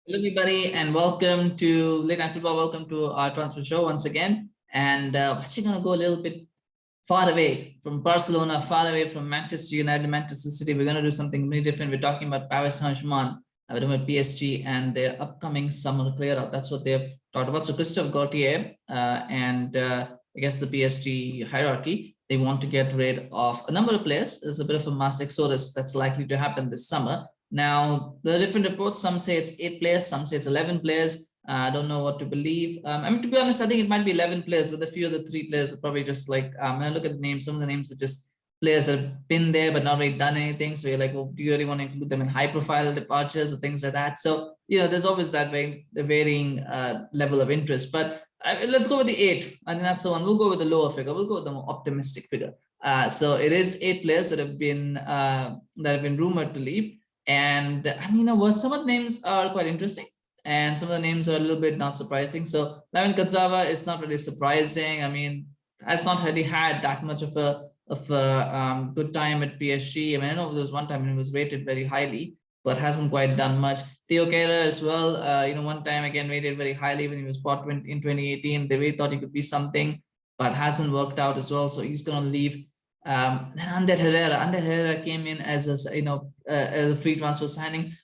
Hello, everybody, and welcome to Late Night Football. Welcome to our transfer show once again. And we're actually going to go a little bit far away from Barcelona, far away from Manchester United, Manchester City. We're going to do something really different. We're talking about Paris Saint-Germain, we're talking about PSG and their upcoming summer clear out. That's what they've talked about. So, Christophe Gaultier and I guess the PSG hierarchy, they want to get rid of a number of players. There's a bit of a mass exodus that's likely to happen this summer. Now, there are different reports. Some say it's 8 players, some say it's 11 players. I don't know what to believe. I mean, to be honest, I think it might be 11 players, but a few of the 3 players are probably just like, when I look at the names, some of the names are just players that have been there but not really done anything. So you're like, well, do you really want to include them in high profile departures or things like that? So, there's always that varying level of interest. But let's go with the 8. I think that's the one. We'll go with the lower figure. We'll go with the more optimistic figure. So it is 8 players that have been rumored to leave. And I mean, what some of the names are quite interesting, and some of the names are a little bit not surprising. So Kurzawa is not really surprising. I mean, has not really had that much of a good time at PSG. I mean, I know there was one time when he was rated very highly, but hasn't quite done much. Kehrer as well. One time again rated very highly when he was bought in 2018. They really thought he could be something, but hasn't worked out as well. So he's going to leave. Ander Herrera came in as a free transfer signing.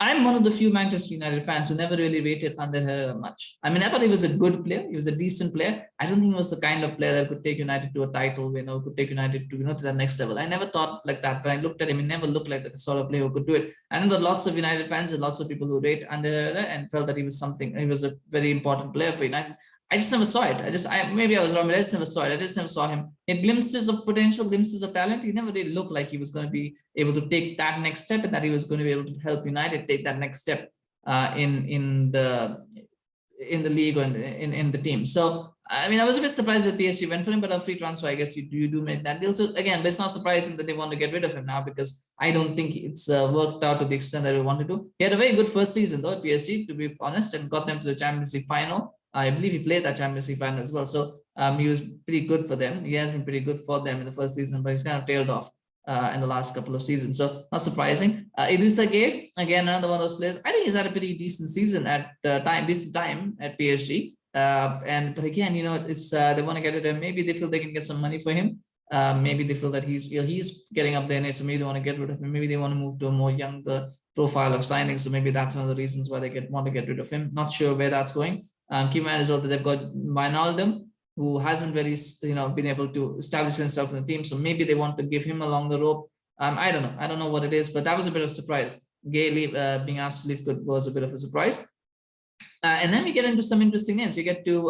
I'm one of the few Manchester United fans who never really rated Ander Herrera much. I mean, I thought he was a good player. He was a decent player. I don't think he was the kind of player that could take United to a title, could take United to, to the next level. I never thought like that. When I looked at him, he never looked like the sort of player who could do it. I know there are lots of United fans and lots of people who rate Ander Herrera and felt that he was something. He was a very important player for United. I just never saw it. Maybe I was wrong, but I just never saw it. I just never saw him. In glimpses of potential, glimpses of talent. He never really looked like he was going to be able to take that next step, and that he was going to be able to help United take that next step in the league or in the team. So I mean, I was a bit surprised that PSG went for him, but a free transfer, I guess you do make that deal. So again, but it's not surprising that they want to get rid of him now, because I don't think it's worked out to the extent that we wanted to. He had a very good first season though at PSG, to be honest, and got them to the Champions League final. I believe he played that Champions League final as well. So he was pretty good for them. He has been pretty good for them in the first season, but he's kind of tailed off in the last couple of seasons. So not surprising. Idrissa Gueye, again, another one of those players. I think he's had a pretty decent season at decent time at PSG. But again, it's they want to get rid of him. Maybe they feel they can get some money for him. Maybe they feel that he's getting up there in age, so maybe they want to get rid of him. Maybe they want to move to a more younger profile of signings. So maybe that's one of the reasons why they want to get rid of him. Not sure where that's going. Keep in mind as well that they've got Wijnaldum, who hasn't very, been able to establish himself in the team. So maybe they want to give him a longer rope. I don't know. I don't know what it is, but that was a bit of a surprise. Gueye being asked to leave was a bit of a surprise. And then we get into some interesting names. You get to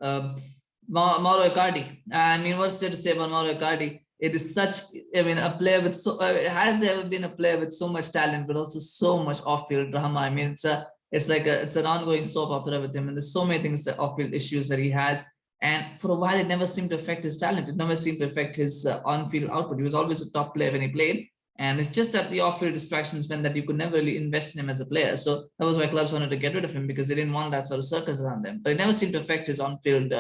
Mauro Icardi. I mean, what's there to say about Mauro Icardi? It is such, a player with has there ever been a player with so much talent, but also so much off-field drama? I mean, it's an ongoing soap opera with him, and there's so many things, off-field issues that he has. And for a while, it never seemed to affect his talent. It never seemed to affect his on-field output. He was always a top player when he played. And it's just that the off-field distractions meant that you could never really invest in him as a player. So that was why clubs wanted to get rid of him, because they didn't want that sort of circus around them. But it never seemed to affect his on-field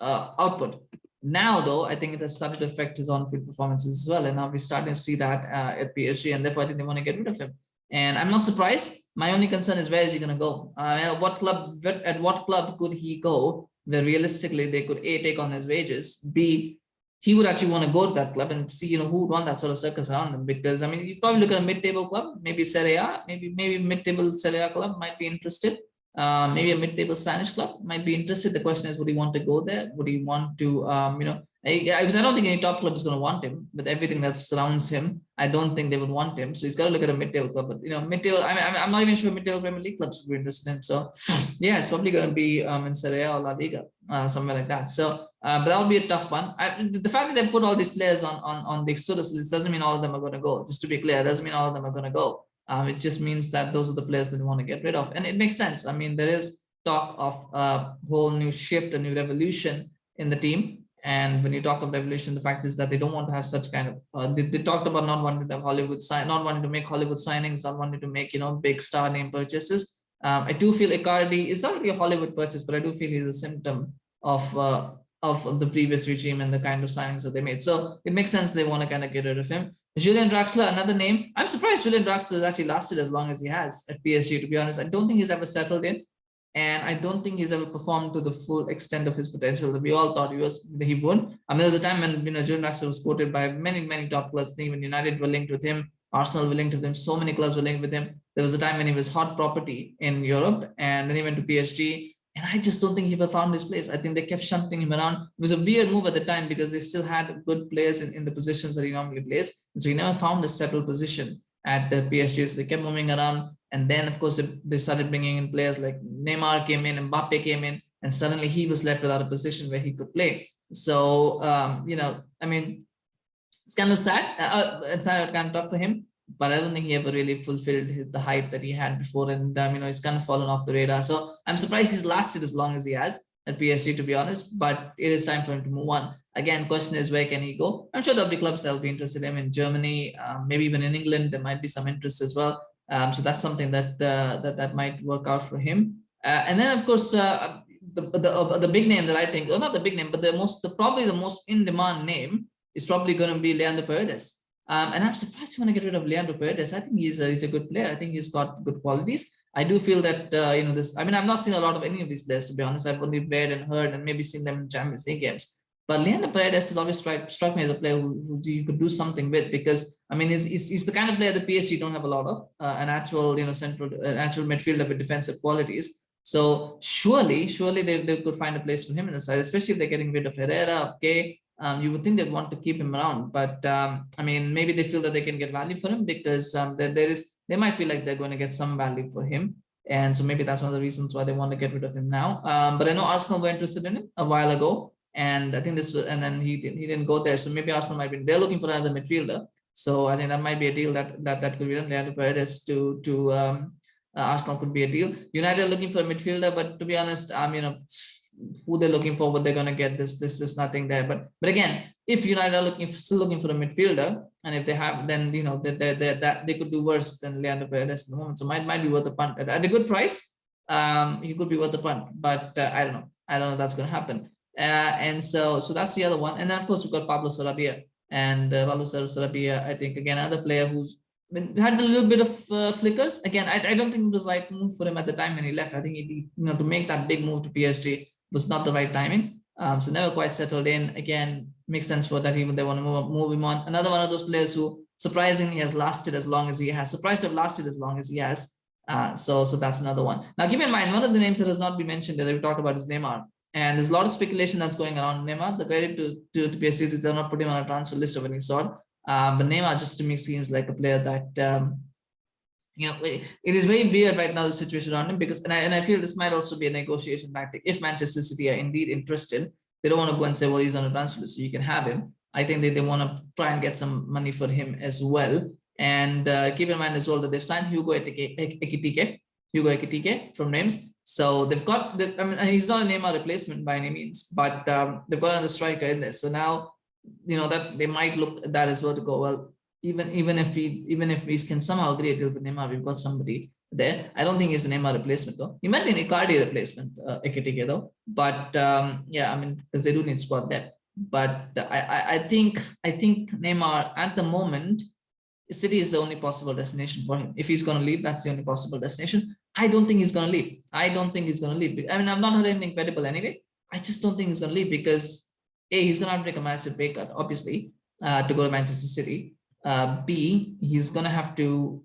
output. Now, though, I think it has started to affect his on-field performances as well. And now we're starting to see that at PSG, and therefore I think they want to get rid of him. And I'm not surprised. My only concern is, where is he going to go? At what club could he go where realistically they could A, take on his wages, B, he would actually want to go to that club, and see, who would want that sort of circus around them. Because I mean, you probably look at a mid-table club, maybe Serie A, maybe mid-table Serie A club might be interested. Maybe a mid-table Spanish club might be interested. The question is, would he want to go there? Would he want to, because I don't think any top club is going to want him. With everything that surrounds him, I don't think they would want him. So he's got to look at a mid-table club. But mid-table, I'm not even sure mid-table Premier League clubs would be interested in. So yeah, it's probably going to be in Serie A or La Liga, somewhere like that. So, but that'll be a tough one. The fact that they put all these players on the Exodus list doesn't mean all of them are going to go. Just to be clear, it doesn't mean all of them are going to go. It just means that those are the players that they want to get rid of, and it makes sense. I mean, there is talk of a whole new shift, a new revolution in the team. And when you talk of revolution, the fact is that they don't want to have such kind of. They talked about not wanting to have not wanting to make Hollywood signings, not wanting to make big star name purchases. I do feel Icardi is not really a Hollywood purchase, but I do feel he's a symptom of of the previous regime and the kind of signings that they made. So it makes sense they want to kind of get rid of him. Julian Draxler, another name. I'm surprised Julian Draxler has actually lasted as long as he has at PSG, to be honest. I don't think he's ever settled in. And I don't think he's ever performed to the full extent of his potential that we all thought he would. I mean, there was a time when Julian Draxler was quoted by many top clubs. Even United were linked with him, Arsenal were linked with him, so many clubs were linked with him. There was a time when he was hot property in Europe, and then he went to PSG. And I just don't think he ever found his place. I think they kept shunting him around. It was a weird move at the time because they still had good players in the positions that he normally plays. And so he never found a settled position at the PSG. So they kept moving around. And then, of course, they started bringing in players like Neymar came in, Mbappe came in, and suddenly he was left without a position where he could play. So, I mean, it's kind of sad. It's kind of tough for him, but I don't think he ever really fulfilled the hype that he had before. And, he's kind of fallen off the radar. So I'm surprised he's lasted as long as he has at PSG, to be honest, but it is time for him to move on. Again, question is, where can he go? I'm sure there'll be clubs that'll be interested in him in Germany, maybe even in England. There might be some interest as well. So that's something that might work out for him. And then, of course, the big name that I think, or not the big name, but probably the most in-demand name is probably going to be Leandro Paredes. And I'm surprised you want to get rid of Leandro Paredes. I think he's a good player. I think he's got good qualities. I do feel that I've not seen a lot of any of these players, to be honest. I've only read and heard and maybe seen them in Champions League games. But Leandro Paredes has always struck me as a player who you could do something with, because he's the kind of player the PSG don't have a lot of, an actual central actual midfielder with defensive qualities. So surely they could find a place for him in the side, especially if they're getting rid of Herrera, of Gueye. You would think they'd want to keep him around, but maybe they feel that they can get value for him because they might feel like they're going to get some value for him. And so maybe that's one of the reasons why they want to get rid of him now. But I know Arsenal were interested in him a while ago. And I think and then he didn't go there. So maybe Arsenal they're looking for another midfielder. So I think that might be a deal that could be done. Leandro Paredes to Arsenal could be a deal. United are looking for a midfielder, but to be honest, who they're looking for, what they're going to get, this is nothing there. But again, if United are still looking for a midfielder, and if they have, then they could do worse than Leandro Paredes at the moment. So might be worth a punt at a good price. He could be worth a punt, but I don't know. I don't know if that's going to happen. And so that's the other one. And then of course we've got Pablo Sarabia, and Pablo Sarabia, I think again another player who's had a little bit of flickers. Again, I don't think it was the right move for him at the time when he left. I think to make that big move to PSG was not the right timing. So never quite settled in. Again, makes sense for that even they want to move him on. Another one of those players who surprisingly has lasted as long as he has. Surprised to have lasted as long as he has. So that's another one. Now keep in mind, one of the names that has not been mentioned that we talked about is Neymar. And there's a lot of speculation that's going around Neymar. The credit to PSG is they're not putting him on a transfer list of any sort. But Neymar just to me seems like a player that it is very weird right now, the situation around him, because and I feel this might also be a negotiation tactic. If Manchester City are indeed interested, they don't want to go and say, well, he's on a transfer list, so you can have him. I think they want to try and get some money for him as well. And keep in mind as well that they've signed Ekitike from Reims. So they've got, he's not a Neymar replacement by any means, but they've got another striker in there. So now, that they might look at that as well to go, well, even if we can somehow agree a deal with Neymar, we've got somebody there. I don't think he's a Neymar replacement though. He might be an Icardi replacement, Ekitike though. But because they do need squad depth. But I think Neymar at the moment, City is the only possible destination for him. If he's going to leave, that's the only possible destination. I don't think he's going to leave. I've not heard anything credible anyway. I just don't think he's going to leave because A, he's going to have to take a massive pay cut, obviously, to go to Manchester City. B, he's going to have to,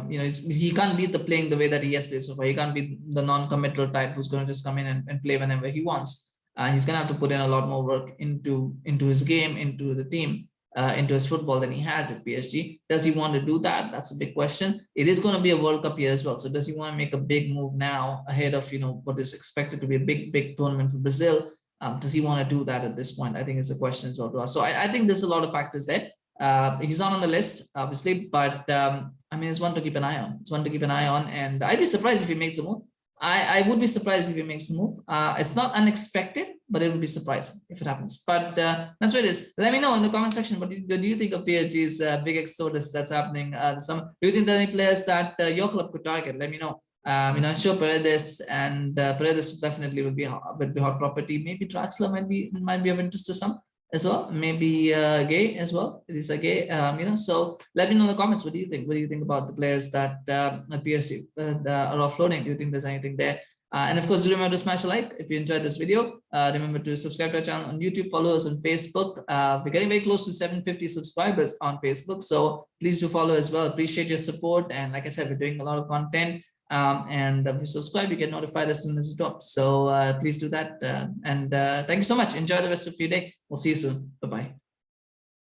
he can't be playing the way that he has played so far. He can't be the non-committal type who's going to just come in and play whenever he wants. He's going to have to put in a lot more work into his game, into the team. Into his football than he has at PSG. Does he want to do that? That's a big question. It is going to be a World Cup year as well. So does he want to make a big move now ahead of what is expected to be a big tournament for Brazil? Does he want to do that at this point? I think it's a question as well to us. So I think there's a lot of factors there. He's not on the list, obviously, but it's one to keep an eye on. It's one to keep an eye on, and I'd be surprised if he makes a move. I would be surprised if he makes the move. It's not unexpected, but it would be surprising if it happens. But that's what it is. Let me know in the comment section, what do you think of PSG's big exodus that's happening this summer? Do you think there are any players that your club could target? Let me know. I'm sure Paredes and Paredes definitely will be hot property. Maybe Draxler might be of interest to some as well. Maybe Gueye as well. It is a Gueye. So let me know in the comments. What do you think? What do you think about the players that at PSG are offloading? Do you think there's anything there? And of course, do remember to smash a like if you enjoyed this video. Remember to subscribe to our channel on YouTube, follow us on Facebook. We're getting very close to 750 subscribers on Facebook, so please do follow as well. Appreciate your support. And like I said, we're doing a lot of content. And if you subscribe, you get notified as soon as it drops. So please do that. And thank you so much. Enjoy the rest of your day. We'll see you soon. Bye-bye.